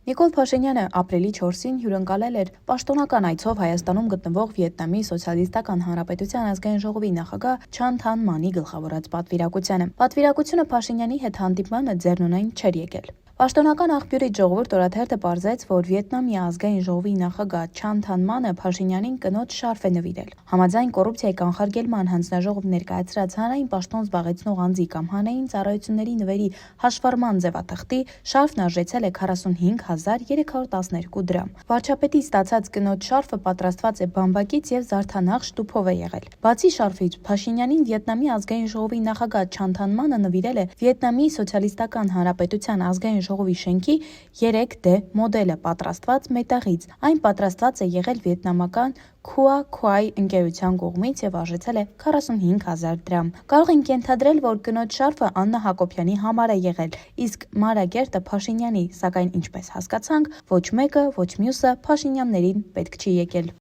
Նիկոլ Փաշինյանը ապրիլի 4-ին հյուրընկալել էր պաշտոնական այցով Հայաստանում գտնվող Վիետնամի Սոցիալիստական Հանրապետության ազգային ժողովի նախագահ Չան Թան Մանի գլխավորած պատվիրակությանը։ Պատվիրակությունը Փաշինյանի հետ հանդիպմանը ձեռնունայն չէր եկել։ Պաշտոնական աղբյուրից Ժողովուրդ օրաթերթը պարզեց, որ Վիետնամի ազգային ժողովի նախագահ Չան Թան Մանը Փաշինյանին կնոջ շարֆ է նվիրել։ Համաձայն կոռուպցիայի կանխարգելման հանձնաժողով ներկայացրած հանրային պաշտոն զբաղեցնող անձի կամ հանրային ծառայությունների նվերի հաշվառման ձևաթղթի շարֆն արժեցել է 45,312 դրամ։ Վարչապետի ստացած կնոջ շարֆը պատրաստված է բամբակից եւ զարդանախշ տուփով է եղել։ Բացի շարֆից, Փաշինյանին Վիետնամի ազգային ժողովի նախագահ Չան Թան Մանը նվիրել է Վիետնամի Սոցիալիստական Հանրապետության ազգային ժողովի շենքի 3D մոդելը պատրաստված մետաղից։ Այն պատրաստված է եղել վիետնամական Khua Khoai ընկերության կողմից եւ արժեցել է 45,000 դրամ։ Կարող ենք ենթադրել, որ կնոջ շարֆը Աննա Հակոբյանի համար է եղել, իսկ մանրակերտը Փաշինյանի, սակայն ինչպես հասկացանք, ոչ մեկը, ոչ մյուսը Փաշինյաններին պետք չի եկել։